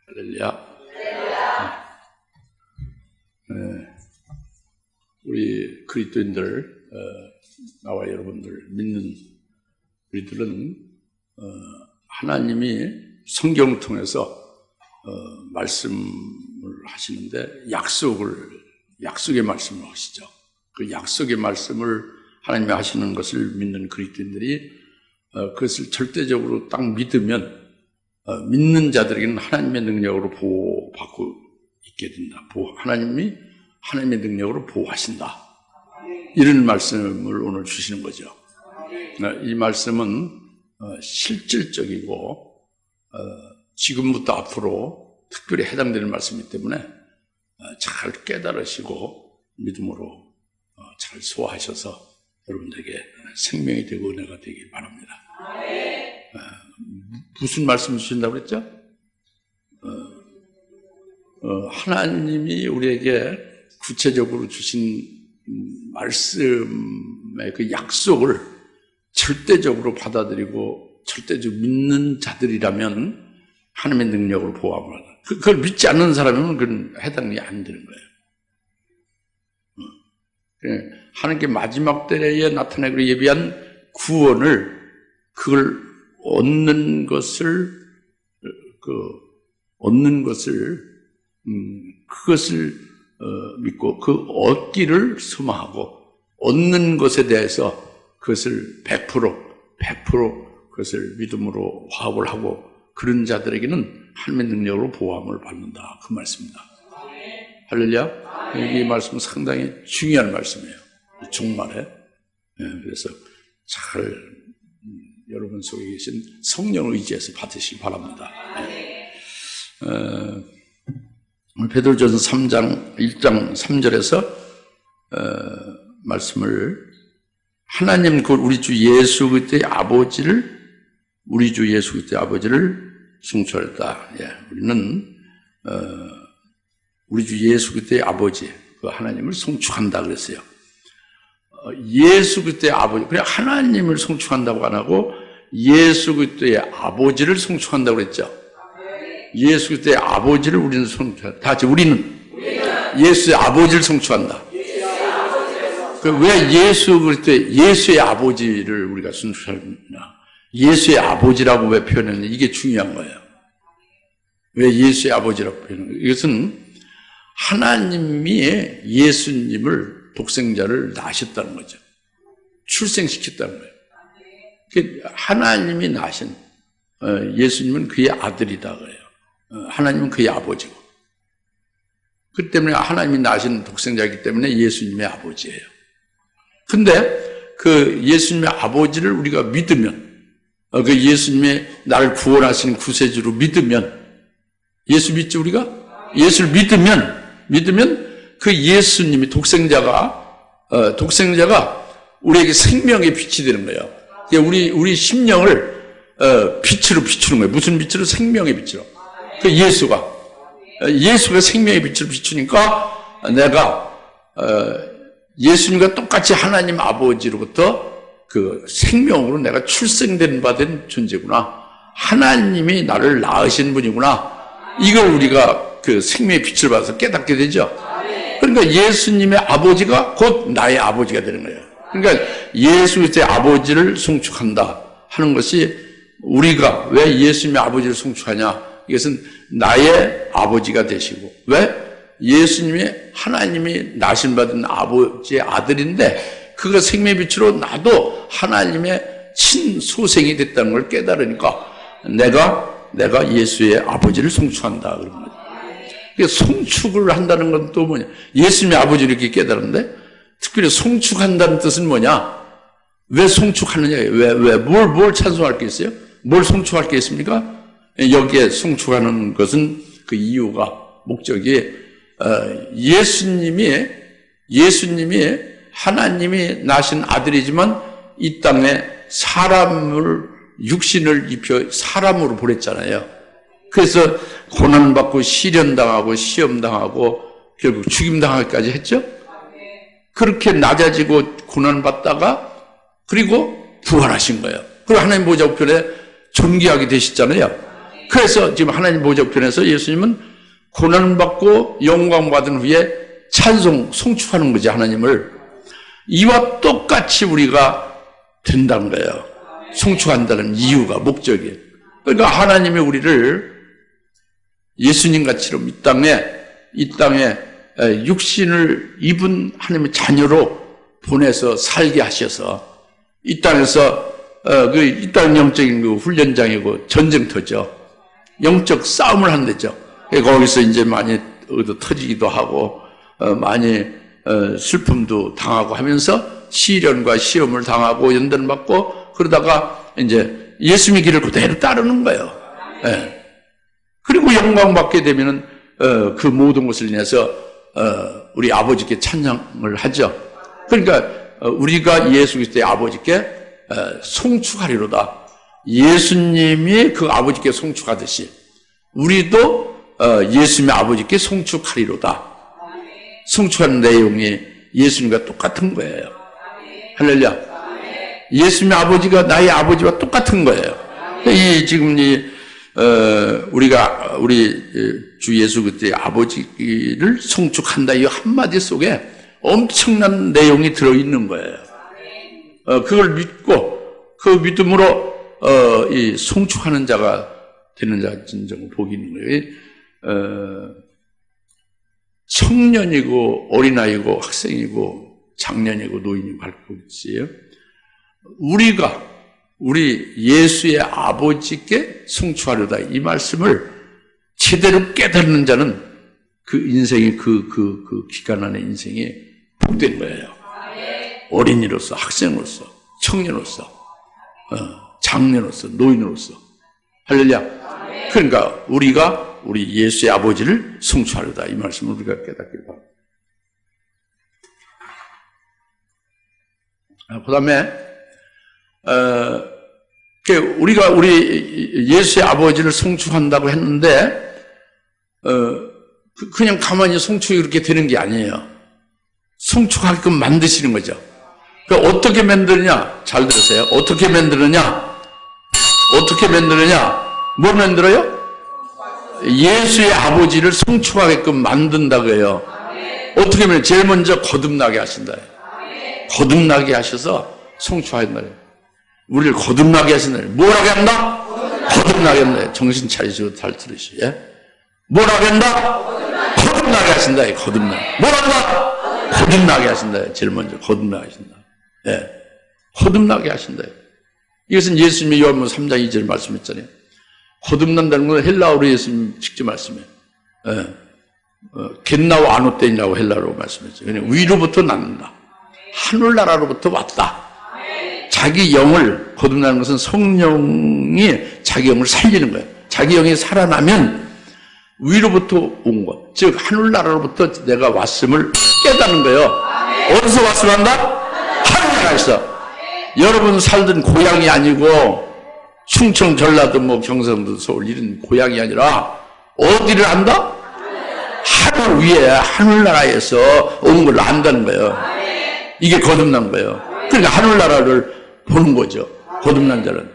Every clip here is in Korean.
할렐루야. 우리 그리스도인들, 나와 여러분들 믿는 우리들은 하나님이 성경을 통해서 말씀을 하시는데 약속의 말씀을 하시죠. 그 약속의 말씀을 하나님이 하시는 것을 믿는 그리스도인들이 그것을 절대적으로 딱 믿으면 믿는 자들에게는 하나님의 능력으로 보호받고 있게 된다. 하나님이 하나님의 능력으로 보호하신다. 이런 말씀을 오늘 주시는 거죠. 이 말씀은 실질적이고 지금부터 앞으로 특별히 해당되는 말씀이기 때문에 잘 깨달으시고 믿음으로 잘 소화하셔서 여러분들에게 생명이 되고 은혜가 되길 바랍니다. 무슨 말씀 주신다고 그랬죠? 하나님이 우리에게 구체적으로 주신 말씀의 그 약속을 절대적으로 받아들이고 절대적으로 믿는 자들이라면 하나님의 능력으로 보호함을 하다. 그걸 믿지 않는 사람이면 그건 해당이 안 되는 거예요. 하나님께 마지막 때에 나타내기로 예비한 구원을 그걸 얻는 것을 그것을 믿고 그 얻기를 소망하고 얻는 것에 대해서 그것을 100% 그것을 믿음으로 화합을 하고 그런 자들에게는 하나님의 능력으로 보호함을 받는다. 그 말씀입니다. 할렐루야. 이 말씀은 상당히 중요한 말씀이에요. 정말에. 그래서 잘 여러분 속에 계신 성령을 의지해서 받으시기 바랍니다. 베드로전서 3장 1장 3절에서 말씀을 하나님 곧 우리 주 예수 그리스도의 아버지를 숭출했다. 우리는 우리 주 예수 그리스도의 아버지 그 하나님을 송축한다 그랬어요. 예수 그리스도의 아버지, 그래 하나님을 송축한다고 안 하고 예수 그리스도의 아버지를 송축한다고 그랬죠. 예수 그리스도의 아버지를 우리는 송축한다. 다 같이 우리는 예수의 아버지를 송축한다. 왜 예수 그리스도의 예수의 아버지를 우리가 송축하느냐? 예수의 아버지라고 왜 표현했느냐? 이게 중요한 거예요. 왜 예수의 아버지라고 표현했느냐? 이것은 하나님이 예수님을 독생자를 낳으셨다는 거죠. 출생시켰다는 거예요. 하나님이 낳으신 예수님은 그의 아들이다 그래요. 하나님은 그의 아버지고. 그 때문에 하나님이 낳으신 독생자이기 때문에 예수님의 아버지예요. 근데 그 예수님의 아버지를 우리가 믿으면, 그 예수님의 나를 구원하신 구세주로 믿으면, 예수 믿지 우리가? 예수를 믿으면 그 예수님이 독생자가 우리에게 생명의 빛이 되는 거예요. 우리 심령을 빛으로 비추는 거예요. 무슨 빛으로? 생명의 빛으로. 그 예수가 생명의 빛을 비추니까 내가 예수님과 똑같이 하나님 아버지로부터 그 생명으로 내가 출생된 바 된 존재구나. 하나님이 나를 낳으신 분이구나. 이걸 우리가 그 생명의 빛을 받아서 깨닫게 되죠. 그러니까 예수님의 아버지가 곧 나의 아버지가 되는 거예요. 그러니까 예수 그리스도의 아버지를 송축한다 하는 것이 우리가 왜 예수님의 아버지를 송축하냐? 이것은 나의 아버지가 되시고, 왜? 예수님이 하나님이 낳으신 받은 아버지의 아들인데 그가 생명의 빛으로 나도 하나님의 친소생이 됐다는 걸 깨달으니까 내가 예수의 아버지를 송축한다 그런 거예요. 송축을 한다는 건 또 뭐냐? 예수님의 아버지를 이렇게 깨달았는데 특별히 송축한다는 뜻은 뭐냐? 왜 송축하느냐? 뭘 찬송할 게 있어요? 뭘 송축할 게 있습니까? 여기에 송축하는 것은 그 이유가 목적이 예수님이 하나님이 낳으신 아들이지만 이 땅에 육신을 입혀 사람으로 보냈잖아요. 그래서 고난받고 시련당하고 시험당하고 결국 죽임당하기까지 했죠. 그렇게 낮아지고 고난받다가 그리고 부활하신 거예요. 그리고 하나님 보좌 우편에 존귀하게 되셨잖아요. 그래서 지금 하나님 보좌편에서 예수님은 고난을 받고 영광 받은 후에 찬송, 송축하는 거지, 하나님을. 이와 똑같이 우리가 된다는 거예요. 송축한다는 이유가, 목적이. 그러니까 하나님이 우리를 예수님 같이로 이 땅에 육신을 입은 하나님의 자녀로 보내서 살게 하셔서 이 땅에서 이 땅 영적인 그 훈련장이고 전쟁터죠. 영적 싸움을 한대죠. 거기서 이제 많이 터지기도 하고 많이 슬픔도 당하고 하면서 시련과 시험을 당하고 연단을 받고 그러다가 이제 예수님의 길을 그대로 따르는 거예요. 예. 그리고 영광 받게 되면은 그 모든 것을 인해서 우리 아버지께 찬양을 하죠. 그러니까 우리가 예수 그리스도의 아버지께 송축하리로다. 예수님이 그 아버지께 송축하듯이 우리도 예수님의 아버지께 송축하리로다. 송축하는 내용이 예수님과 똑같은 거예요. 할렐루야. 예수님의 아버지가 나의 아버지와 똑같은 거예요. 지금 우리 주 예수 그리스도의 아버지를 송축한다 이 한마디 속에 엄청난 내용이 들어있는 거예요. 그걸 믿고 그 믿음으로 이 송축하는 자가 되는 자가 진정 복이 있는 거예요. 청년이고 어린아이고 학생이고 장년이고 노인이고 할 것 없이요. 우리 예수의 아버지께 송축하려다 이 말씀을 제대로 깨닫는 자는 그 인생이 그 기간 안의 인생이 복된 거예요. 어린이로서, 학생으로서, 청년으로서, 장년으로서, 노인으로서. 할렐루야. 그러니까 우리 예수의 아버지를 송축하려다 이 말씀을 우리가 깨닫길 바랍니다. 그 다음에 우리가 우리 예수의 아버지를 송축한다고 했는데 그냥 가만히 송축이 그렇게 되는 게 아니에요. 송축하게끔 만드시는 거죠. 어떻게 만드느냐? 잘 들으세요. 어떻게 만드느냐? 뭘 만들어요? 예수의 아버지를 송축하게끔 만든다고 해요. 어떻게 하면 제일 먼저 거듭나게 하신다. 거듭나게 하셔서 송축하신다. 우리를 거듭나게 하신다. 뭐라게 한다? 거듭나게 한다. 정신 차리시고 잘 들으시오. 예? 뭐라게 한다? 거듭나게 하신다. 거듭나게. 뭐란다? 거듭나게 하신다. 제일 먼저 거듭나게 하신다. 예. 거듭나게 하신다. 이것은 예수님이 요한복음 3장 2절 말씀했잖아요. 거듭난다는 건 헬라어로 예수님 직접 말씀해요. 예. 겟나오 아노떼이라고 헬라어로 말씀했죠. 그냥 위로부터 낳는다. 하늘나라로부터 왔다. 자기 영을 거듭나는 것은 성령이 자기 영을 살리는 거예요. 자기 영이 살아나면 위로부터 온 것, 즉 하늘나라로부터 내가 왔음을 깨닫는 거예요. 어디서 왔으면 한다? 하늘나라에서. 여러분 살던 고향이 아니고 충청, 전라도, 경상도, 서울 이런 고향이 아니라 어디를 안다? 하늘 위에 하늘나라에서 온 걸 안다는 거예요. 이게 거듭난 거예요. 그러니까 하늘나라를 보는 거죠. 거듭난 자는.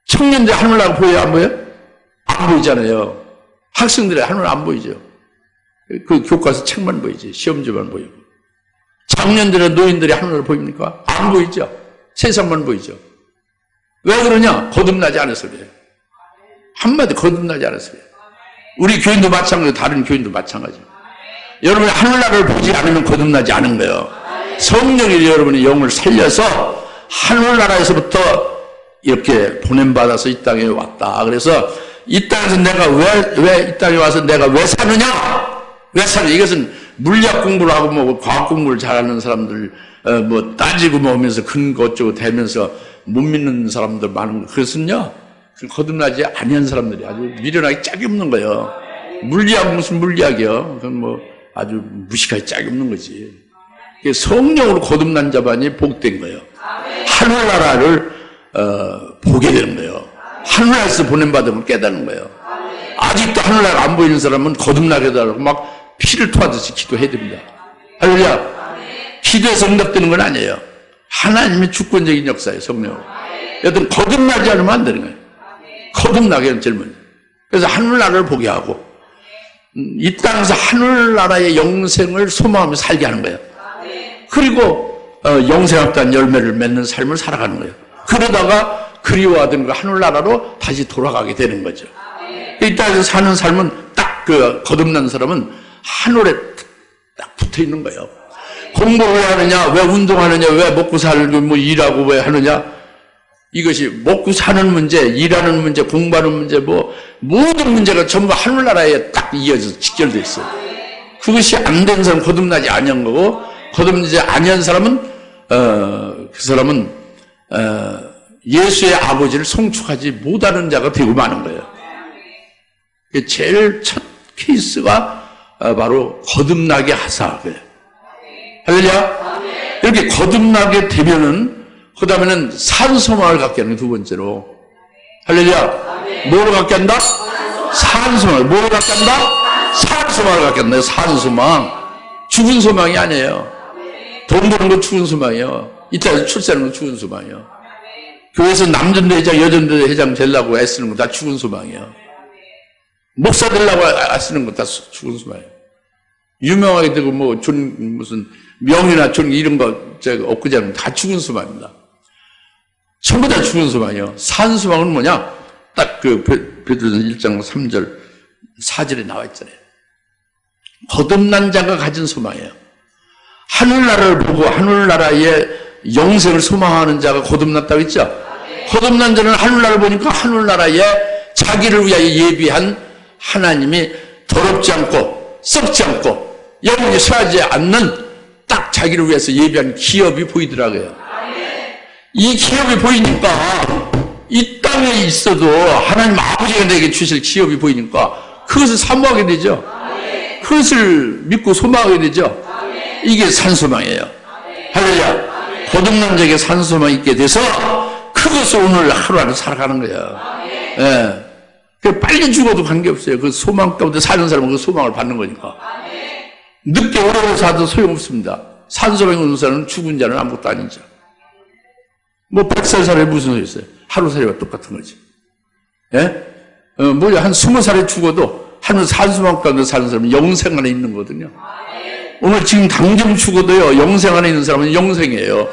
청년들 하늘나라 보여요? 안 보여요? 안 보이잖아요. 학생들의 하늘 안 보이죠. 그 교과서 책만 보이지. 시험지만 보이고. 장년들의 노인들의 하늘을 보입니까? 안 보이죠. 세상만 보이죠. 왜 그러냐? 거듭나지 않아서 그래요. 한마디 거듭나지 않아서 그래요. 우리 교인도 마찬가지고 다른 교인도 마찬가지고. 여러분이 하늘나라를 보지 않으면 거듭나지 않은 거예요. 성령이 여러분의 영을 살려서 하늘나라에서부터 이렇게 보냄받아서 이 땅에 왔다. 그래서 이 땅에서 내가 왜 이 땅에 와서 내가 왜 사느냐? 왜 사느냐? 이것은 물리학 공부를 하고 과학 공부를 잘하는 사람들 따지고 하면서 근거 어쩌고 대면서 못 믿는 사람들 많은 거. 그것은요, 거듭나지 아니한 사람들이 아주 미련하게 짝이 없는 거예요. 물리학 무슨 물리학이요? 그건 아주 무식하게 짝이 없는 거지. 성령으로 거듭난 자만이 복된 거예요. 하늘나라를 보게 되는 거예요. 하늘나라에서 보냄받음을 깨닫는 거예요. 아직도 하늘나라 안 보이는 사람은 거듭나게 해달라고 막 피를 토하듯이 기도해야 됩니다. 할렐루야. 기도해서 응답되는 건 아니에요. 하나님의 주권적인 역사예요. 성령으로. 여튼 거듭나지 않으면 안 되는 거예요. 거듭나게 하는 제일 먼저. 그래서 하늘나라를 보게 하고 이 땅에서 하늘나라의 영생을 소망하며 살게 하는 거예요. 그리고 영생학단 열매를 맺는 삶을 살아가는 거예요. 그러다가 그리워하던 그 하늘나라로 다시 돌아가게 되는 거죠. 이 땅에서 사는 삶은 딱 그 거듭난 사람은 하늘에 딱 붙어 있는 거예요. 공부를 왜 하느냐, 왜 운동하느냐, 왜 먹고 살고 뭐 일하고 왜 하느냐, 이것이 먹고 사는 문제, 일하는 문제, 공부하는 문제, 뭐 모든 문제가 전부 하늘나라에 딱 이어져서 직결되어 있어요. 그것이 안 된 사람은 거듭나지 아니한 거고, 거듭나지 아니한 사람은 그 사람은 예수의 아버지를 송축하지 못하는 자가 되고 마는 거예요. 제일 첫 케이스가 바로 거듭나게 하사. 할렐루야. 이렇게 거듭나게 되면은 그 다음에는 산소망을 갖게 하는 게 두 번째로. 할렐루야. 뭐를 갖게 한다? 산소망을. 뭐를 갖게 한다? 산소망을 갖게 한다. 산소망. 죽은 소망이 아니에요. 돈 버는 건 죽은 소망이에요. 이따 출세하는 건 죽은 소망이에요. 교회에서 남전도 회장, 여전도 회장 되려고 애쓰는 건 다 죽은 소망이에요. 목사 되려고 애쓰는 건 다 죽은 소망이에요. 유명하게 되고 무슨 명이나 존 이런 거 엊그제 하는 다 죽은 소망입니다. 전부 다 죽은 소망이에요. 산 소망은 뭐냐? 딱 그 베드로전서 1장 3절 4절에 나와 있잖아요. 거듭난 자가 가진 소망이에요. 하늘나라를 보고 하늘나라의 영생을 소망하는 자가 거듭났다고 했죠? 거듭난 자는 하늘나라를 보니까 하늘나라에 자기를 위하여 예비한 하나님이 더럽지 않고 썩지 않고 영원히 쇠하지 않는 딱 자기를 위해서 예비한 기업이 보이더라고요. 이 기업이 보이니까 이 땅에 있어도 하나님 아버지가 내게 주실 기업이 보이니까 그것을 사모하게 되죠. 그것을 믿고 소망하게 되죠. 이게 산소망이에요. 할렐루야. 거듭난 자에게 산소망이 있게 돼서 그것을 오늘 하루하루 살아가는 거예요. 예. 빨리 죽어도 관계없어요. 그 소망 가운데 사는 사람은 그 소망을 받는 거니까. 늦게 오래 사도 소용없습니다. 산소망이 없는 사람은 죽은 자는 아무것도 아니죠. 뭐 100살 살에 무슨 소리 있어요? 하루살이와 똑같은 거지. 예? 한 20살에 죽어도 하늘 산소망 가운데 사는 사람은 영생 안에 있는 거거든요. 오늘 지금 당장 죽어도요, 영생 안에 있는 사람은 영생이에요.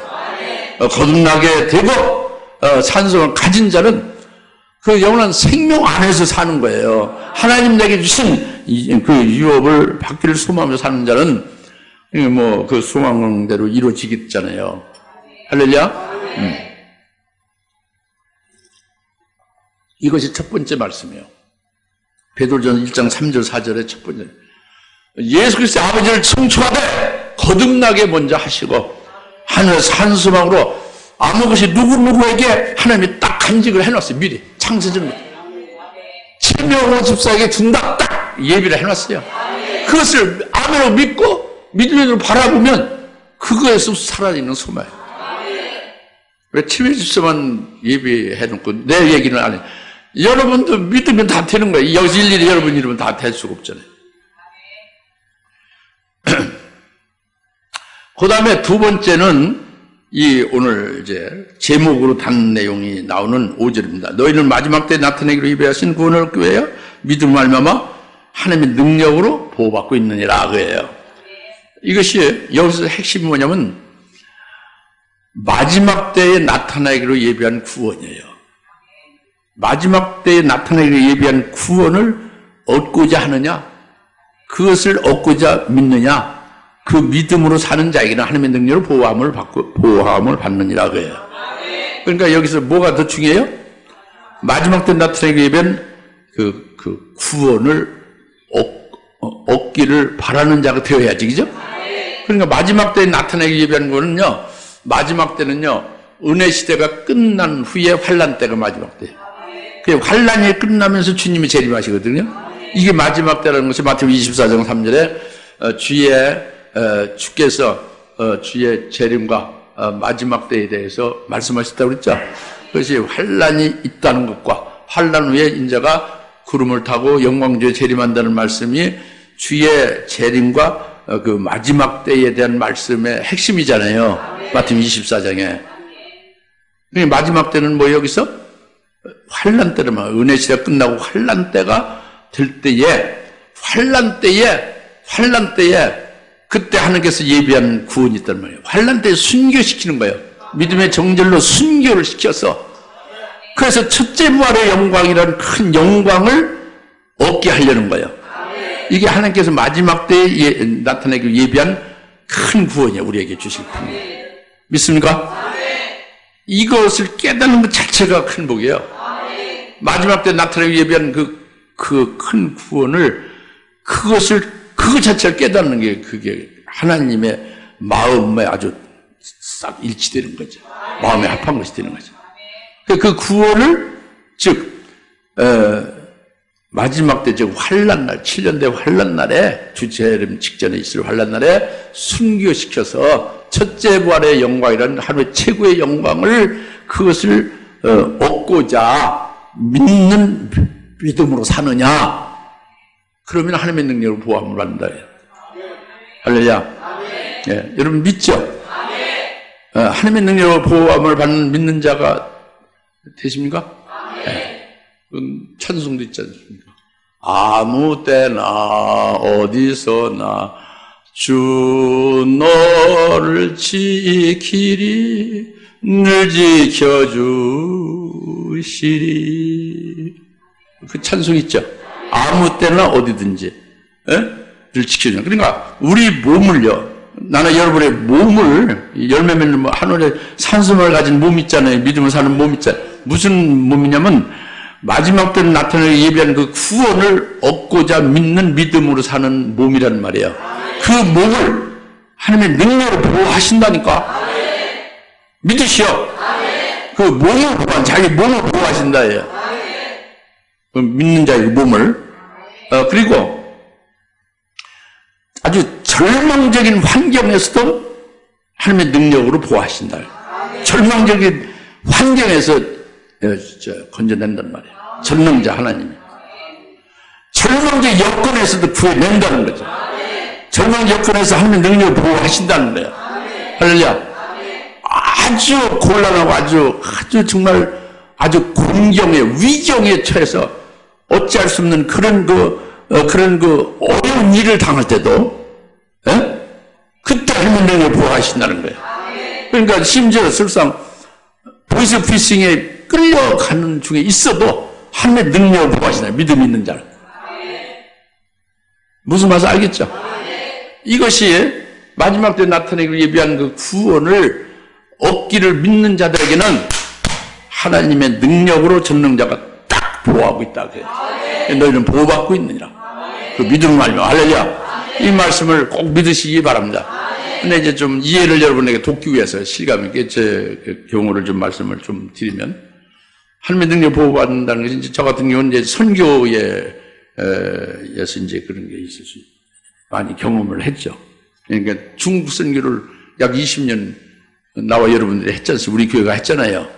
거듭나게 되고 산소망 가진 자는 그 영원한 생명 안에서 사는 거예요. 하나님 내게 주신 그 유업을 받기를 소망하며 사는 자는 그 소망대로 이루어지겠잖아요. 할렐루야. 이것이 첫 번째 말씀이에요. 베드로전서 1장 3절 4절의 첫 번째. 예수 그리스도의 아버지를 송축하되 거듭나게 먼저 하시고 하늘에서 한 소망으로 아무 것이 누구에게 하나님이 딱 간직을 해놨어요. 미리 창세전 7명의 집사에게 준다 딱 예비를 해놨어요. 그것을 아멘으로 믿고 믿음으로 바라보면 그거에서 사라지는 소망이에요. 왜 7명 집사만 예비해놓고 내 얘기는 안 해. 여러분도 믿으면 다 되는 거예요. 여기서 일일이 여러분 이러면 다 될 수가 없잖아요. 그 다음에 두 번째는 오늘 제목으로 단 내용이 나오는 5절입니다. 너희는 마지막 때 나타내기로 예비하신 구원을 얻기 위하여 믿음을 말미암아 하나님의 능력으로 보호받고 있느니라 그예요. 이것이 여기서 핵심이 뭐냐면 마지막 때에 나타나기로 예비한 구원이에요. 마지막 때에 나타나기로 예비한 구원을 얻고자 하느냐, 그것을 얻고자 믿느냐, 그 믿음으로 사는 자에게는 하나님의 능력으로 보호함을 받느니라 그래요. 그러니까 여기서 뭐가 더 중요해요? 마지막 때 나타나기로 예비한 그 구원을 얻기를 바라는 자가 되어야지, 그죠? 그러니까 마지막 때에 나타나기로 예비한 거는요, 마지막 때는요, 은혜 시대가 끝난 후에 환란 때가 마지막 때예요. 그 환란이 끝나면서 주님이 재림하시거든요. 이게 마지막 때라는 것이 마태복음 24장 3절에 주께서 주의 재림과 마지막 때에 대해서 말씀하셨다고 그랬죠. 그것이 환란이 있다는 것과 환란 후에 인자가 구름을 타고 영광주에 재림한다는 말씀이 주의 재림과 그 마지막 때에 대한 말씀의 핵심이잖아요. 마태복음 24장에. 마지막 때는 뭐 여기서 환란 때라면 은혜 시대가 끝나고 환란 때가 될 때에 그때 하나님께서 예비한 구원이 있단 말이에요. 환란 때에 순교시키는 거예요. 믿음의 정절로 순교를 시켜서 그래서 첫째 부활의 영광이라는 큰 영광을 얻게 하려는 거예요. 이게 하나님께서 마지막 때에 나타내기 예비한 큰 구원이에요. 우리에게 주실 구원. 믿습니까? 이것을 깨닫는 것 자체가 큰 복이에요. 마지막 때 나타내기 예비한 그 큰 구원을 그것 자체를 깨닫는 게 그게 하나님의 마음에 아주 싹 일치되는 거죠. 마음에 합한 것이 되는 거죠. 그 구원을 즉 마지막 때 즉 환란날 7년 대 환란날에 주 재림 직전에 있을 환란날에 순교시켜서 첫째 부활의 영광이라는 하루의 최고의 영광을 그것을 얻고자 믿는 믿음으로 사느냐? 그러면 하나님의 능력으로 보호함을 받는다. 할렐루야. 예, 여러분 믿죠? 하나님의 능력으로 보호함을 받는 믿는 자가 되십니까? 예. 찬송도 있지 않습니까? 아무 때나 어디서나 주 너를 지키리 늘 지켜주시리. 그 찬송 있죠? 아무 때나 어디든지 늘 지켜주는. 그러니까 우리 몸을요, 나는 여러분의 몸을 열매 맺는 하늘의 산소를 가진 몸 있잖아요. 믿음을 사는 몸 있잖아요. 무슨 몸이냐면 마지막 때는 나타낼 예비한 그 구원을 얻고자 믿는 믿음으로 사는 몸이란 말이에요. 그 몸을 하나님의 능력으로 보호하신다니까. 믿으시오. 그 몸을 보호한 자기 몸을 보호하신다. 그 믿는 자의 몸을. 그리고 아주 절망적인 환경에서도 하나님의 능력으로 보호하신다. 절망적인 환경에서 건져낸단 말이에요. 전능자 하나님이. 절망적 여건에서도 구해낸다는 거죠. 절망적 여건에서 하나님의 능력을 보호하신다는 거예요. 할렐루야. 아주 곤란하고 아주 정말 아주 공경에 위경에 처해서 어찌할 수 없는 그런 어려운 일을 당할 때도 그때 하나님의 능력을 보호하신다는 거예요. 그러니까 심지어 설상 보이스피싱에 끌려가는 중에 있어도 하나님의 능력을 보호하시나요? 믿음 있는 자는. 무슨 말인지 알겠죠? 이것이 마지막 때 나타내기를 예비한 그 구원을 얻기를 믿는 자들에게는 하나님의 능력으로 전능자가 딱 보호하고 있다. 너희는 보호받고 있느니라. 그 믿음을 알면 할렐루야. 이 말씀을 꼭 믿으시기 바랍니다. 근데 이제 좀 이해를 여러분에게 돕기 위해서 실감 있게 제 경우를 좀 말씀을 좀 드리면, 하나님의 능력 보호받는다는 것이 이제 저 같은 경우는 이제 선교에서 이제 그런 게 있을 수 많이 경험을 했죠. 그러니까 중국 선교를 약 20년 나와 여러분들이 했지 않습니까? 우리 교회가 했잖아요.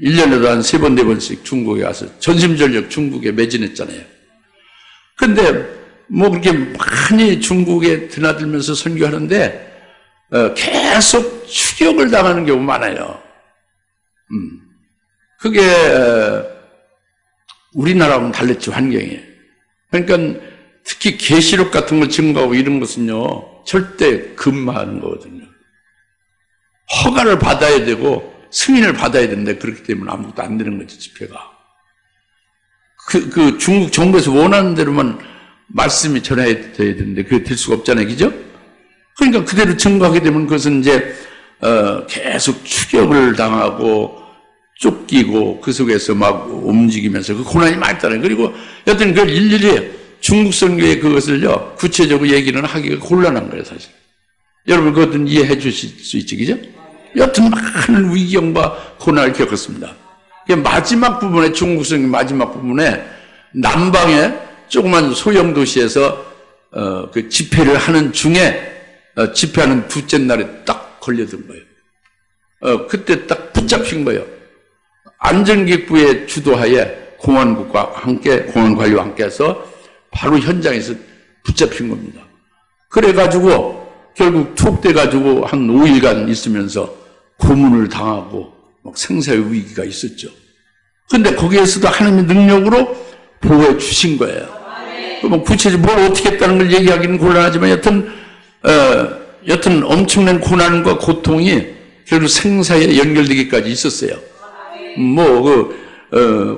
1년에도 한 3번, 4번씩 중국에 가서 전심전력 중국에 매진했잖아요. 근데 뭐 그렇게 많이 중국에 드나들면서 선교하는데 계속 추격을 당하는 경우가 많아요. 그게 우리나라하고는 달랐죠, 환경이. 그러니까 특히 계시록 같은 걸 증거하고 이런 것은요, 절대 금하는 거거든요. 허가를 받아야 되고 승인을 받아야 되는데 그렇기 때문에 아무것도 안 되는 거죠, 집회가. 그 중국 정부에서 원하는 대로만 말씀이 전해야 돼야 되는데 그게 될 수가 없잖아요, 그죠? 그러니까 그대로 증거하게 되면 그것은 이제 계속 추격을 당하고 쫓기고 그 속에서 막 움직이면서 그 고난이 많다는. 그리고 여튼 그걸 일일이 중국 선교의 그것을요 구체적으로 얘기는 하기가 곤란한 거예요, 사실. 여러분 그것은 이해해 주실 수 있지, 그죠? 여튼 많은 위경과 고난을 겪었습니다. 마지막 부분에, 중국 선교 마지막 부분에 남방에 조그만 소형 도시에서 그 집회를 하는 중에 집회하는 둘째 날에 딱 걸려든 거예요. 그때 딱 붙잡힌 거예요. 안전기구의 주도하에 공안국과 함께, 공안관리와 함께 해서 바로 현장에서 붙잡힌 겁니다. 그래가지고 결국 투옥돼가지고 한 5일간 있으면서 고문을 당하고 막 생사의 위기가 있었죠. 근데 거기에서도 하나님의 능력으로 보호해 주신 거예요. 뭐 구체적으로 뭘 어떻게 했다는 걸 얘기하기는 곤란하지만 여튼 엄청난 고난과 고통이 결국 생사에 연결되기까지 있었어요.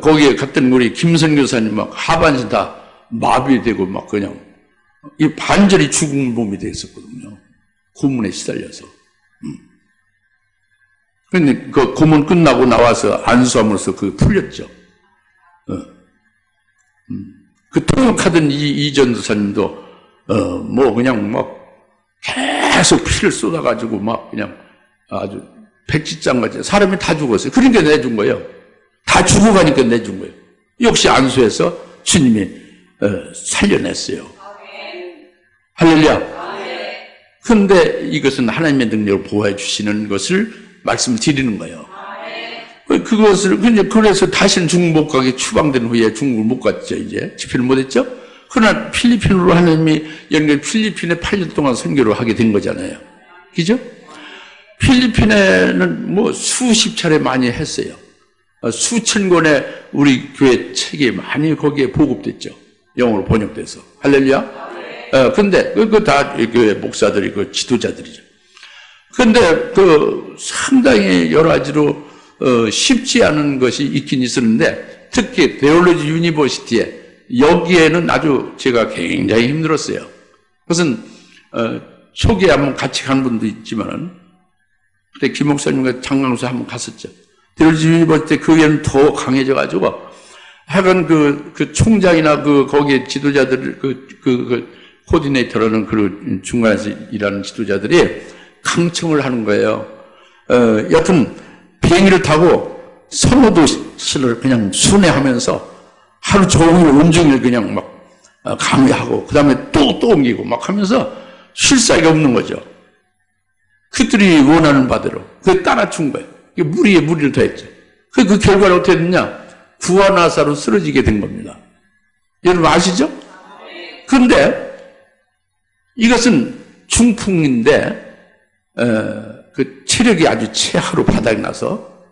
거기에 갔던 우리 김선 교사님 막 하반신 다 마비되고 막 그냥 이 반절이 죽은 몸이 됐었거든요. 고문에 시달려서. 근데 그 고문 끝나고 나와서 안수함으로써 그 풀렸죠. 그 통역하던 이전 도사님도 그냥 막 계속 피를 쏟아가지고 막 그냥 아주 백지장같이 사람이 다 죽었어요. 그러니까 내준 거예요. 다 죽어가니까 내준 거예요. 역시 안수해서 주님이 살려냈어요. 할렐루야. 그런데 이것은 하나님의 능력을 보호해 주시는 것을 말씀드리는 거예요. 그래서 다시는 중국 못 가게 추방된 후에 중국을 못 갔죠. 이제 집회를 못 했죠. 그러나 필리핀으로 하나님이 필리핀에 8년 동안 선교를 하게 된 거잖아요. 그죠? 필리핀에는 수십 차례 많이 했어요. 수천 권의 우리 교회 책이 많이 거기에 보급됐죠. 영어로 번역돼서. 할렐루야. 근데 그 다 교회 목사들이 그 지도자들이죠. 근데 상당히 여러 가지로 쉽지 않은 것이 있긴 있었는데 특히 데올로지 유니버시티에 여기에는 아주 제가 굉장히 힘들었어요. 그것은 초기에 한번 같이 간 분도 있지만은 그때 김 목사님과 장강수 한번 갔었죠. 데올로지 유니버시티 교회는 더 강해져가지고 하여간 그 총장이나 거기에 지도자들 코디네이터라는 그 중간에서 일하는 지도자들이 강청을 하는 거예요. 여튼 비행기를 타고 선호도시를 그냥 순회하면서 하루 종일 온종일 그냥 막 강의하고 그 다음에 또 옮기고 막 하면서 쉴 사이가 없는 거죠. 그들이 원하는 바대로 그게 따라준 거예요. 무리에 무리를 더했죠. 그 결과는 어떻게 됐냐? 구하나사로 쓰러지게 된 겁니다. 여러분 아시죠? 그런데 이것은 중풍인데 그 체력이 아주 최하로 바닥이 나서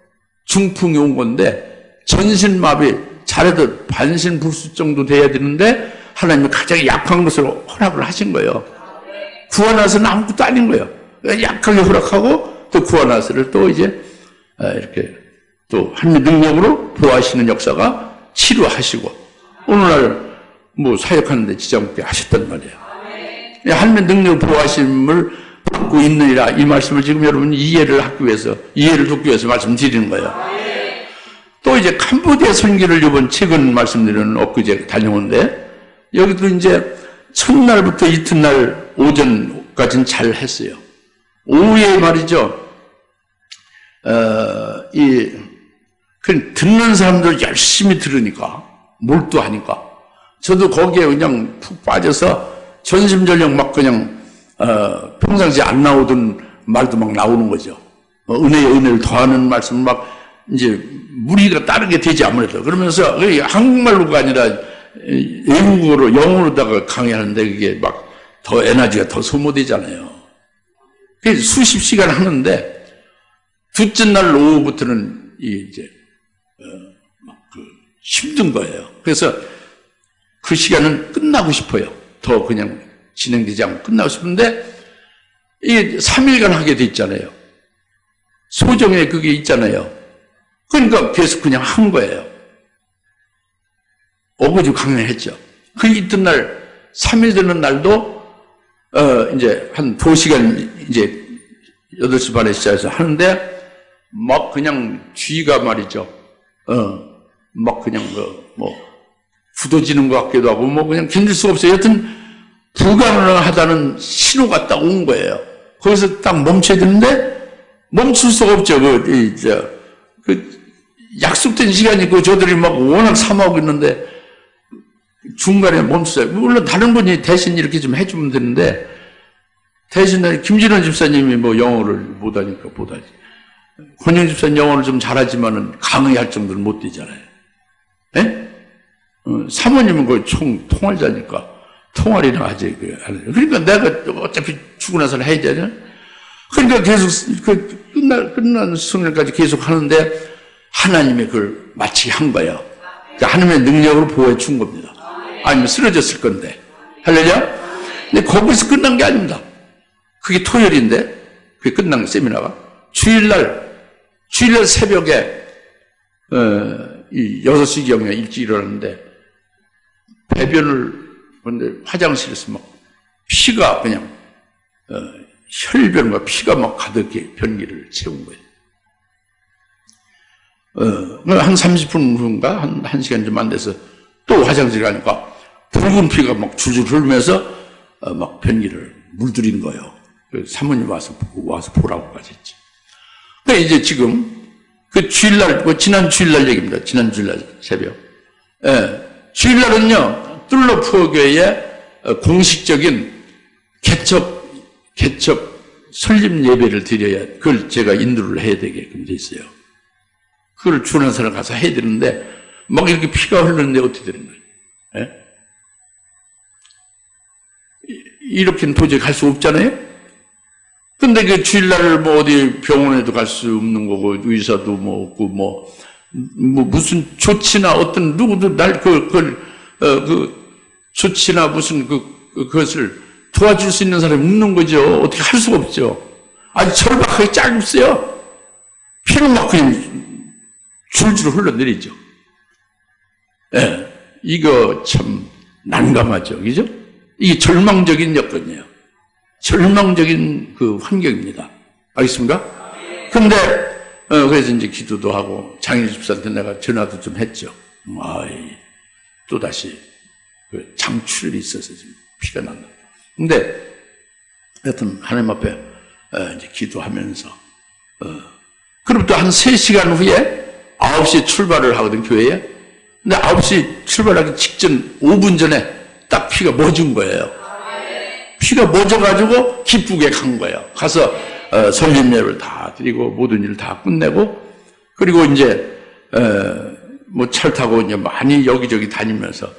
중풍이 온 건데 전신마비 잘해도 반신불수 정도 돼야 되는데 하나님이 가장 약한 것으로 허락을 하신 거예요. 구하나서는 아무것도 아닌 거예요. 약하게 허락하고 또 구하나서를 또 이제 이렇게 또 하나님의 능력으로 보호하시는 역사가 치료하시고 오늘날 사역하는데 지장 없게 하셨단 말이에요. 하나님의 능력을 보호하심을 받고 있느니라 이 말씀을 지금 여러분 이해를 돕기 위해서 말씀드리는 거예요. 또 이제 캄보디아 선교를 이번 최근 말씀드리는 엊그제 다녀온데 여기도 이제 첫날부터 이튿날 오전까지는 잘 했어요. 오후에 말이죠. 듣는 사람들 열심히 들으니까 몰두하니까 저도 거기에 그냥 푹 빠져서 전심전력 막 그냥 평상시에 안 나오던 말도 막 나오는 거죠. 은혜에 은혜를 더하는 말씀 막 이제 무리가 따르게 되지 아무래도 그러면서 한국말로가 아니라 외국어로 영어로다가 강의하는데 그게 막 더 에너지가 더 소모되잖아요. 그래서 수십 시간 하는데 둘째 날 오후부터는 이제 힘든 거예요. 그래서 그 시간은 끝나고 싶어요. 더 그냥 진행되지 않고 끝나고 싶은데 이게 3일간 하게 돼 있잖아요. 소정에 그게 있잖아요. 그러니까 계속 그냥 한 거예요. 어거지 강연했죠. 그 이튿날 3일 되는 날도 이제 한 2시간 이제 8시 반에 시작해서 하는데 막 그냥 쥐가 말이죠. 막 그냥 굳어지는 것 같기도 하고 그냥 견딜 수가 없어요. 여튼 불가능하다는 신호가 딱 온 거예요. 거기서 딱 멈춰야 되는데 멈출 수가 없죠. 약속된 시간이 저들이 막 워낙 삼하고 있는데 중간에 멈추어요. 물론 다른 분이 대신 이렇게 좀 해주면 되는데 대신에 김진원 집사님이 영어를 못하니까 못하지. 권영 집사님 영어를 좀 잘하지만은 강의할 정도는 못 되잖아요. 예? 사모님은 거의 통할자니까 통할이나 하지. 그러니까 내가 어차피 죽고 나서는 해야 되잖아요. 그러니까 계속 끝난 수능까지 계속 하는데 하나님의 그걸 마치 한 거예요. 그러니까 하나님의 능력으로 보호해 준 겁니다. 아니면 쓰러졌을 건데. 할렐루야? 근데 거기서 끝난 게 아닙니다. 그게 토요일인데, 그게 끝난 거, 세미나가. 주일날 새벽에, 6시경에 일찍 일어났는데, 배변을, 근데 화장실에서 막 피가 그냥, 혈변과 피가 막 가득히 변기를 채운 거예요. 한 30분 후인가? 한 1시간 좀 안 돼서 또 화장실 가니까 붉은 피가 막 줄줄 흐르면서 막 변기를 물들인 거예요. 사모님 와서 보라고까지 했지. 근데 이제 지금 그 주일날, 지난 주일날 얘기입니다. 지난 주일날 새벽. 주일날은요, 뚫러푸어교회의 공식적인 개척 설립 예배를 드려야, 그걸 제가 인도를 해야 되게끔 돼 있어요. 그걸 주는 사람 가서 해야 되는데, 막 이렇게 피가 흐르는데 어떻게 되는 거예요? 예? 이렇게는 도저히 갈 수 없잖아요? 근데 그 주일날 뭐 어디 병원에도 갈 수 없는 거고, 의사도 뭐 없고, 무슨 조치나 어떤 누구도 조치나 무슨 그것을 도와줄 수 있는 사람이 없는 거죠. 어떻게 할 수가 없죠. 아주 절박하게 짧았어요. 피는 막 그냥 줄줄 흘러내리죠. 예, 이거 참 난감하죠. 그죠? 이게 절망적인 여건이에요. 절망적인 그 환경입니다. 알겠습니까? 근데, 그래서 이제 기도도 하고, 장인 집사한테 내가 전화도 좀 했죠. 또다시, 그 장출이 있어서 지금 피가 난다. 근데, 하여튼, 하나님 앞에, 이제 기도하면서, 그럼 또 한 3시간 후에 9시에 출발을 하거든, 교회에. 근데 9시 출발하기 직전 5분 전에 딱 피가 멎은 거예요. 피가 멎어가지고 기쁘게 간 거예요. 가서 설립 예배를 다 드리고 모든 일을 다 끝내고, 그리고 이제 뭐 차를 타고 이제 많이 여기저기 다니면서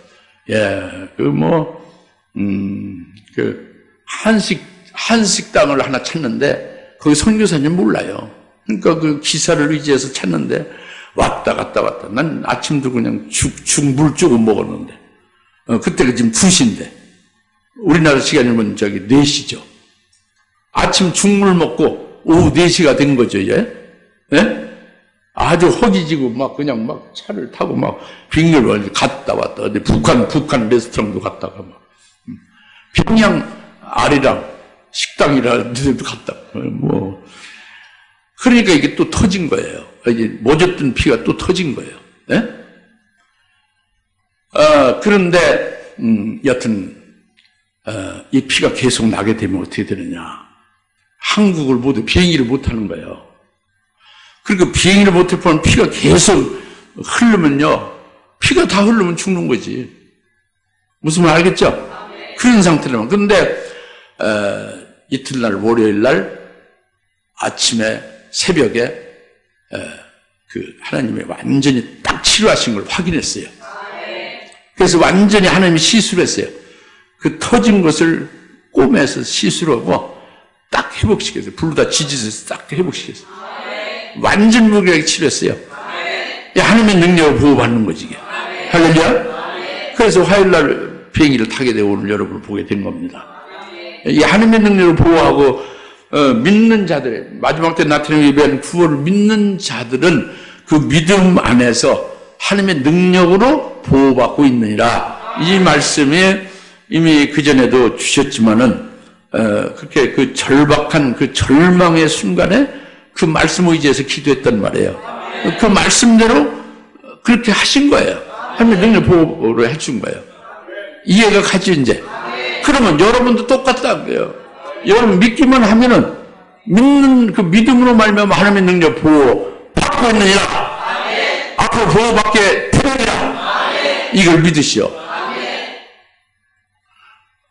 한식당을 하나 찾는데 거기 선교사님 몰라요. 그러니까 그 기사를 의지해서 찾는데 왔다 갔다. 난 아침도 그냥 물 조금 먹었는데, 그때가 지금 2시인데, 우리나라 시간이면 4시죠. 아침 죽물 먹고 오후 4시가 된 거죠, 이제. 예? 아주 허기지고 그냥 차를 타고 빙의를 갔다 왔다. 어디 북한 레스토랑도 갔다가 평양 아리랑 식당이라 데도 갔다. 그러니까 이게 또 터진 거예요. 이제 멎었던 피가 또 터진 거예요. 예? 그런데, 여튼, 이 피가 계속 나게 되면 어떻게 되느냐. 한국을 모두 비행기를 못 하는 거예요. 그리고 비행기를 못 하면 피가 계속 흐르면요. 피가 다 흐르면 죽는 거지. 무슨 말 알겠죠? 그런 상태라면. 그런데, 이튿날, 월요일날 아침에, 새벽에, 하나님이 완전히 딱 치료하신 걸 확인했어요. 그래서 완전히 하나님이 시술을 했어요. 그 터진 것을 꼬매서 시술하고 딱 회복시켰어요. 불로다 지지해서 딱 회복시켰어요. 완전 무결하게 치료했어요. 하나님의 능력을 보호받는 거지, 이게. 할렐루야? 그래서 화요일날 비행기를 타게 되고 오늘 여러분을 보게 된 겁니다. 이 하나님의 능력을 보호하고, 믿는 자들의, 마지막 때 나타나는 예배하는 구원을 믿는 자들은 그 믿음 안에서 하나님의 능력으로 보호받고 있느니라. 이 말씀이 이미 그전에도 주셨지만은, 그렇게 그 절박한 그 절망의 순간에 그 말씀 의지해서 기도했단 말이에요. 그 말씀대로 그렇게 하신 거예요. 하나님의 능력 보호를 해준 거예요. 이해가 가죠, 이제. 그러면 여러분도 똑같다는 거예요. 여러분 믿기만 하면은 믿는 그 믿음으로 말미암아 하나님의 능력 보호 받고 있느니라. 앞으로 보호받게 되느니라. 이걸 믿으시오.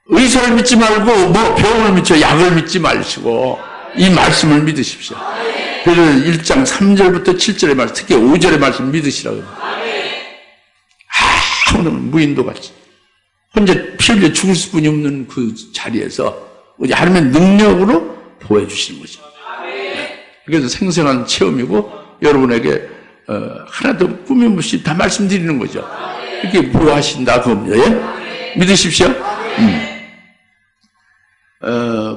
의사를 믿지 말고 병원을 믿죠. 약을 믿지 마시고 이 말씀을 믿으십시오. 그래서 1장 3절부터 7절의 말씀, 특히 5절의 말씀 믿으시라고. 오늘은 무인도같이 혼자 피 흘려 죽을 수뿐이 없는 그 자리에서 우리 하나님의 능력으로 보호해 주시는 거죠. 그래서 생생한 체험이고 여러분에게 하나도 꾸밈 없이 다 말씀드리는 거죠. 이렇게 보호하신다 그겁니다. 예? 믿으십시오.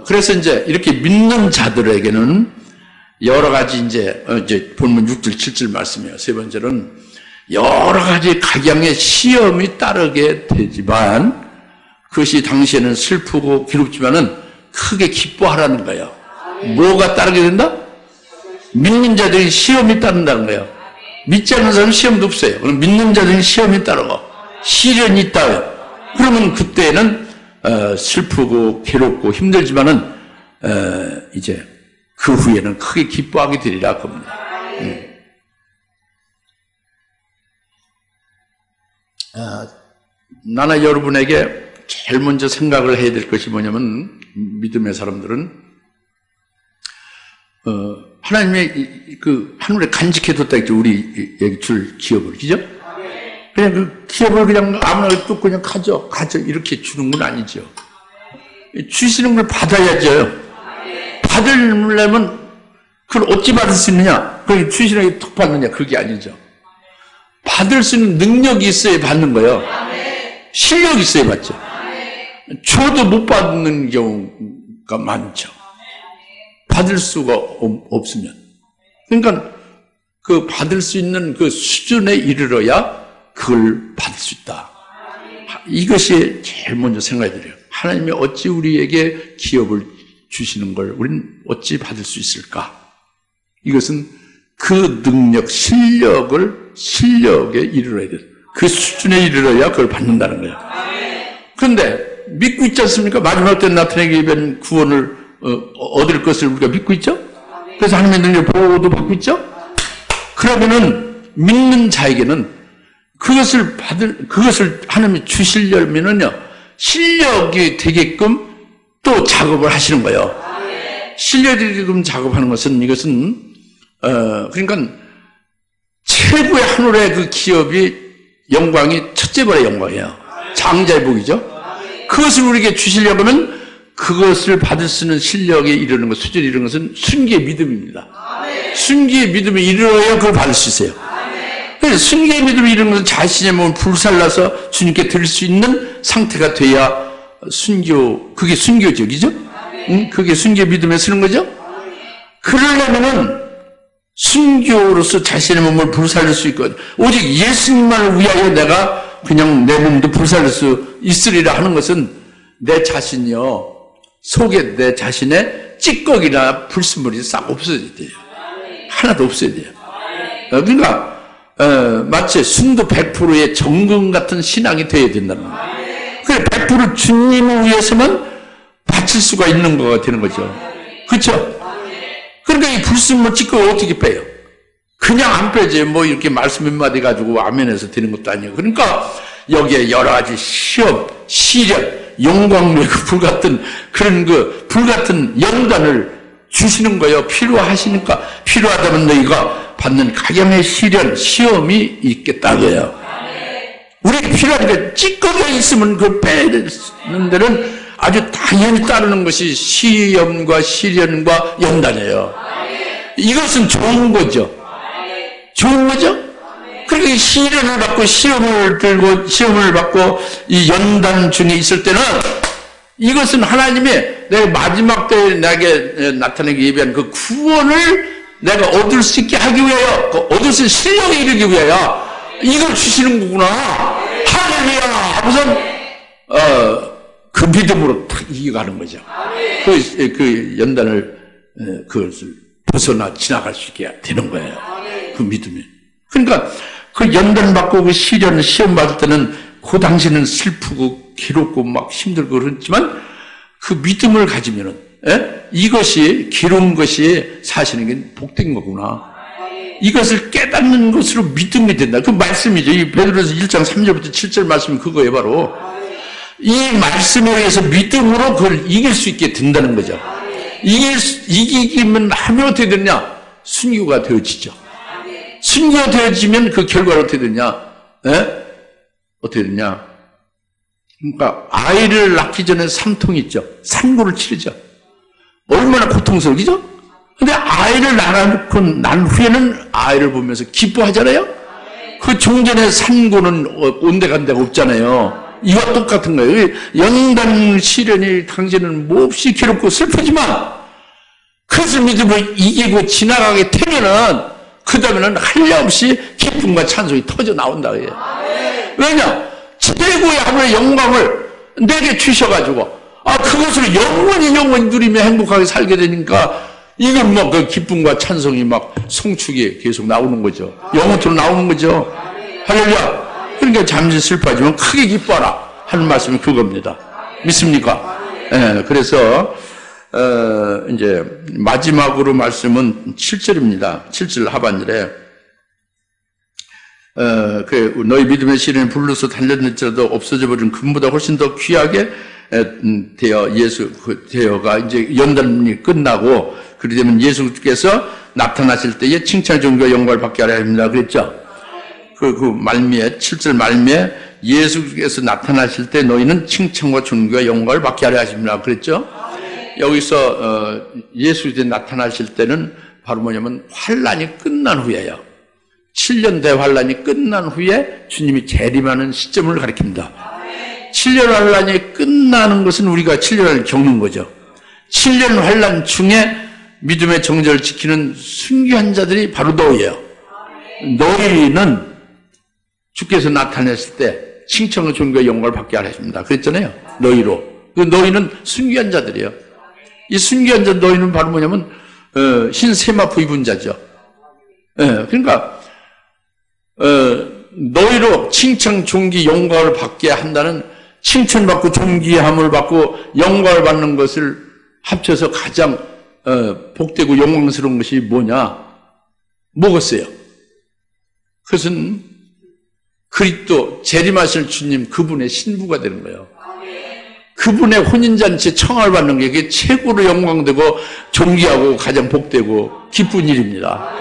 그래서 이제 이렇게 믿는 자들에게는 여러 가지 이제 본문 6절, 7절 말씀이에요. 세 번째는 여러 가지 각양의 시험이 따르게 되지만 그것이 당시에는 슬프고 괴롭지만은 크게 기뻐하라는 거예요. 뭐가 따르게 된다? 믿는 자들이 시험이 따른다는 거예요. 믿지 않는 사람은 시험도 없어요. 그럼 믿는 자들이 시험이 따르고 시련이 있다요. 그러면 그때는 슬프고 괴롭고 힘들지만은 이제 그 후에는 크게 기뻐하게 되리라 겁니다. 나나 여러분에게 제일 먼저 생각을 해야 될 것이 뭐냐면 믿음의 사람들은 하나님의 그 하늘에 간직해뒀다 했죠. 우리에게 줄 기업을, 그죠? 그냥 그 기업을 그냥 아무나 뚝 그냥 가져 이렇게 주는 건 아니죠. 주시는 걸 받아야죠. 받으려면 그걸 어찌 받을 수 있느냐? 그게 주시는 게 톡 받느냐? 그게 아니죠. 받을 수 있는 능력이 있어야 받는 거예요. 실력이 있어야 받죠. 줘도 못 받는 경우가 많죠. 받을 수가 없으면. 그러니까 그 받을 수 있는 그 수준에 이르러야 그걸 받을 수 있다. 이것이 제일 먼저 생각이 들어요. 하나님이 어찌 우리에게 기업을 주시는 걸 우리는 어찌 받을 수 있을까? 이것은 그 능력, 실력에 이르러야 돼. 그 수준에 이르러야 그걸 받는다는 거예요. 그런데 믿고 있지 않습니까? 마지막 때 나타나게 된 구원을 얻을 것을 우리가 믿고 있죠? 그래서 하나님의 능력 보호도 받고 있죠? 그러면은 믿는 자에게는 그것을 하나님이 주시려면은요, 실력이 되게끔 또 작업을 하시는 거예요. 실력이 되게끔 작업하는 것은 이것은, 그러니까 최고의 하늘의 그 기업이 영광이 첫째벌의 영광이에요. 장자의 복이죠? 그것을 우리에게 주시려고 하면 그것을 받을 수 있는 실력에 이르는 것, 수준에 이르는 것은 순기의 믿음입니다. 순기의 믿음에 이르러야 그걸 받을 수 있어요. 그래서 순기의 믿음에 이르는 것은 자신의 몸을 불살라서 주님께 드릴 수 있는 상태가 돼야 그게 순교죠. 그죠? 응? 그게 순기의 믿음에 쓰는 거죠? 그러려면은 순교로서 자신의 몸을 불살릴 수 있거든. 오직 예수님만을 위하여 내가 그냥 내 몸도 불살릴 수 있으리라 하는 것은 내 자신이요. 속에 내 자신의 찌꺼기나 불순물이 싹 없어져야 돼요. 하나도 없어야 돼요. 그러니까 마치 순도 100%의 정금 같은 신앙이 되어야 된다는 거예요. 그래 100% 주님을 위해서만 바칠 수가 있는 거가 되는 거죠. 그렇죠? 그러니까 이 불순물 찌꺼기 어떻게 빼요? 그냥 안 빼지. 뭐 이렇게 말씀 몇 마디 가지고 아멘해서 되는 것도 아니에요. 그러니까 여기에 여러 가지 시험, 시련, 영광의 불같은 그런 불같은 연단을 주시는 거예요. 필요하시니까. 필요하다면 너희가 받는 각양의 시험이 있겠다고요. 우리에게 필요한 게 찌꺼기가 있으면 그걸 빼는 데는 아주 당연히 따르는 것이 시험과 시련과 연단이에요. 이것은 좋은 거죠. 좋은 거죠? 그렇게 시련을 받고 시험을 받고 이 연단 중에 있을 때는 이것은 하나님이 내가 마지막 때에 내게 나타내기 예비한 그 구원을 내가 얻을 수 있게 하기 위하여, 얻을 수 있는 실력에 이르기 위하여 이걸 주시는 거구나. 할렐루야! 하고선 그 믿음으로 탁 이겨가는 거죠. 그 연단을 그것을 벗어나 지나갈 수 있게 되는 거예요. 그 믿음이. 그러니까 그 연단 받고 그 시험 받을 때는 그 당시는 슬프고 괴롭고 막 힘들고 그렇지만 그 믿음을 가지면은 이것이 괴로운 것이 사실은 복된 거구나. 이것을 깨닫는 것으로 믿음이 된다. 그 말씀이죠. 이 베드로서 1장 3절부터 7절 말씀이 그거예요. 바로 이 말씀에 의해서 믿음으로 그걸 이길 수 있게 된다는 거죠. 이기기면 하면 어떻게 되느냐? 순교가 되어지죠. 순교가 되어지면 그 결과는 어떻게 되냐? 어떻게 되냐? 그러니까 아이를 낳기 전에 삼통이 있죠. 산고를 치르죠. 얼마나 고통스러워, 그죠? 근데 아이를 낳아놓고 난 후에는 아이를 보면서 기뻐하잖아요. 그 종전의 산고는 온데간데가 없잖아요. 이와 똑같은 거예요. 연단 시련이 당신은 몹시 괴롭고 슬프지만 그것을 믿음으로 이기고 지나가게 되면은 그 다음에는 한량없이 기쁨과 찬송이 터져 나온다. 왜냐? 최고의 하나님의 영광을 내게 주셔가지고 그것을 영원히 누리며 행복하게 살게 되니까 이건 뭐 그 기쁨과 찬송이 막 송축이 계속 나오는 거죠. 영원토록 나오는 거죠. 할렐루야. 그러니까 잠시 슬퍼하지만 크게 기뻐하라 하는 말씀이 그겁니다. 믿습니까? 예, 그래서 이제 마지막으로 말씀은 7절입니다. 7절 하반절에 너희 믿음의 시련이 불로서 달렸을지라도 없어져 버린 금보다 훨씬 더 귀하게 되어 되어가 이제 연단이 끝나고 그리 되면 예수께서 나타나실 때에 칭찬 존귀와 영광을 받게 하려 합니다. 그랬죠? 그 말미에 7절 말미에 예수께서 나타나실 때 너희는 칭찬과 존귀와 영광을 받게 하려 하십니다. 그랬죠? 여기서 예수께서 나타나실 때는 바로 뭐냐면 환란이 끝난 후에요. 7년 대환란이 끝난 후에 주님이 재림하는 시점을 가리킵니다. 7년 환란이 끝나는 것은 우리가 7년을 겪는 거죠. 7년 환란 중에 믿음의 정절을 지키는 순교한 자들이 바로 너희예요. 너희는 주께서 나타냈을 때 칭찬과 존귀와 영광을 받게 하려 하십니다. 그랬잖아요. 너희로. 그 너희는 순교한 자들이에요. 이 순교한 자 너희는 바로 뭐냐면 흰 세마포 입은 자죠. 그러니까 너희로 칭찬, 존귀, 영광을 받게 한다는 칭찬받고 존귀함을 받고 영광을 받는 것을 합쳐서 가장 복되고 영광스러운 것이 뭐냐? 뭐겠어요? 그것은 그리스도 재림하실 주님 그분의 신부가 되는 거예요. 그분의 혼인잔치에 청함을 받는 게 그게 최고로 영광되고 존귀하고 가장 복되고 기쁜 일입니다.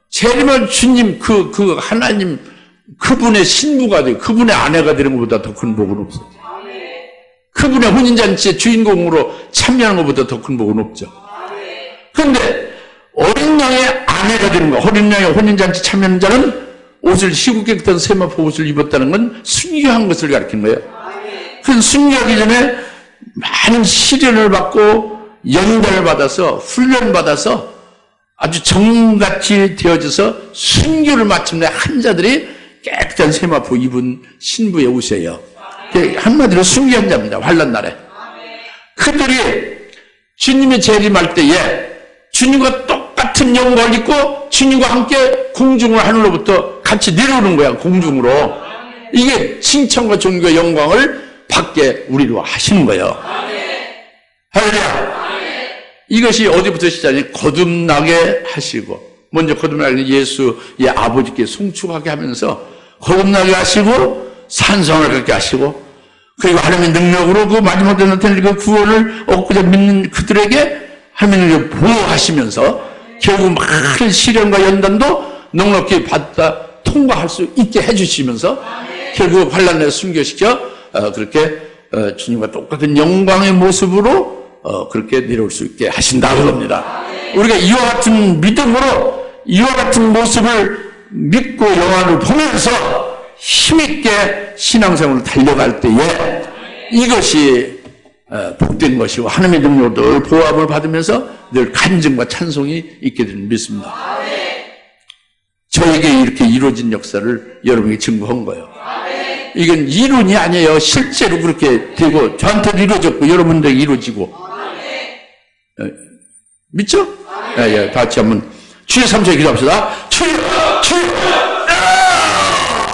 재림한 주님 그 하나님 그분의 신부가 되고 그분의 아내가 되는 것보다 더 큰 복은 없어요. 그분의 혼인잔치의 주인공으로 참여하는 것보다 더 큰 복은 없죠. 그런데 어린 양의 아내가 되는 거, 어린 양의 혼인잔치 참여하는 자는 옷을 희고 깨끗한 세마포 옷을 입었다는 건 순교한 것을 가리키는 거예요. 그 순교하기 전에 많은 시련을 받고 연단을 받아서 훈련받아서 아주 정같이 되어져서 순교를 마침내 한 자들이 깨끗한 세마포 입은 신부의 옷이에요. 한마디로 순교한 자입니다. 환난 날에. 그들이 주님이 재림할 때에 주님과 똑같은 영광을 입고 주님과 함께 공중을 하늘로부터 같이 내려오는 거야. 공중으로. 이게 칭찬과 존귀와 영광을 받게 우리로 하시는 거예요. 할렐루야. 이것이 어디부터 시작이? 거듭나게 하시고, 먼저 거듭나게 예수의 아버지께 송축하게 하면서 거듭나게 하시고 산성을 갖게 하시고, 그리고 하나님의 능력으로 그 마지막 때 나타날 그 구원을 얻고자 믿는 그들에게 하나님을 보호하시면서 결국 많은 시련과 연단도 넉넉히 받다 통과할 수 있게 해주시면서 결국 환난에 순교시켜 그렇게 주님과 똑같은 영광의 모습으로 그렇게 내려올 수 있게 하신다는 겁니다. 우리가 이와 같은 믿음으로 이와 같은 모습을 믿고 영화를 보면서 힘있게 신앙생활을 달려갈 때에 이것이 복된 것이고 하나님의 능력으로 늘 보호함을 받으면서 늘 간증과 찬송이 있게 되는 믿습니다. 저에게 이렇게 이루어진 역사를 여러분에게 증거한 거예요. 이건 이론이 아니에요. 실제로 그렇게 되고 저한테도 이루어졌고 여러분들에게 이루어지고. 믿죠? 예, 다 같이 한번 주의 삼초에 기도합시다. 주여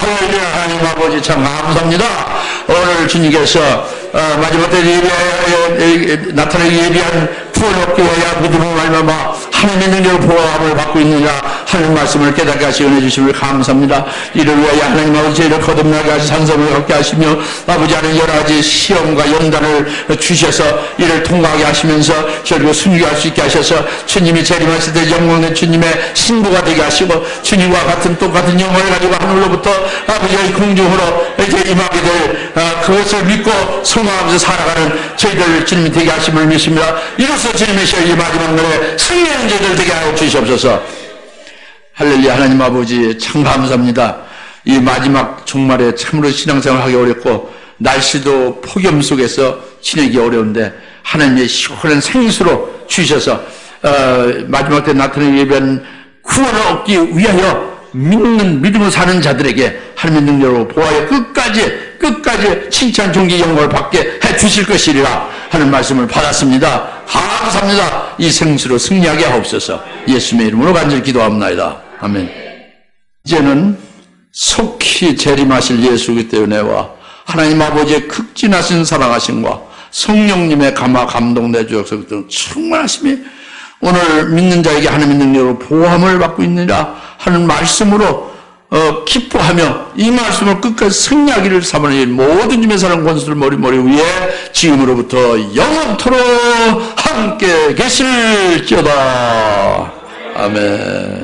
하나님 아버지 참 감사합니다. 오늘 주님께서 마지막 때 나타나기 예비한 구원 얻기 위하여 믿음을 말미암아 하나님의 능력을 보호함을 받고 있느냐 하는 말씀을 깨닫게 하시고 은혜 주심을 감사합니다. 이를 위하여 하나님 아버지 저희를 거듭나게 하시 산성을 갖게 하시며 아버지 하나님 여러 가지 시험과 연단을 주셔서 이를 통과하게 하시면서 저희를 순교할 수 있게 하셔서 주님이 재림하실 때 영광된 주님의 신부가 되게 하시고 주님과 같은 똑같은 영혼을 가지고 하늘로부터 아버지의 공중으로 이제 임하게 될 그것을 믿고 성공하면서 살아가는 저희들 주님이 되게 하심을 믿습니다. 이로써 주님의 시의 마지막 날에 승리하는 저희들 되게 하여 주시옵소서. 할렐루야. 하나님 아버지 참 감사합니다. 이 마지막 종말에 참으로 신앙생활 하기 어렵고 날씨도 폭염 속에서 지내기 어려운데 하나님의 시원한 생수로 주셔서 마지막 때 나타나는 예배한 구원을 얻기 위하여 믿음으로 사는 자들에게 하나님의 능력으로 보아여 끝까지 칭찬 존귀 영광을 받게 해 주실 것이리라 하는 말씀을 받았습니다. 감사합니다. 이 생수로 승리하게 하옵소서. 예수님의 이름으로 간절히 기도합니다. 아멘. 이제는 속히 재림하실 예수 그리스도의 은혜와 하나님 아버지의 극진하신 사랑하심과 성령님의 감동내 주셔서 충만하심이 오늘 믿는 자에게 하나님의 능력으로 보함을 받고 있느니라 하는 말씀으로 기뻐하며 이 말씀을 끝까지 승리하기를 사모하는 모든 주님의 사랑 권수들 머리 위에 지금으로부터 영원토록 함께 계실지어다. 아멘.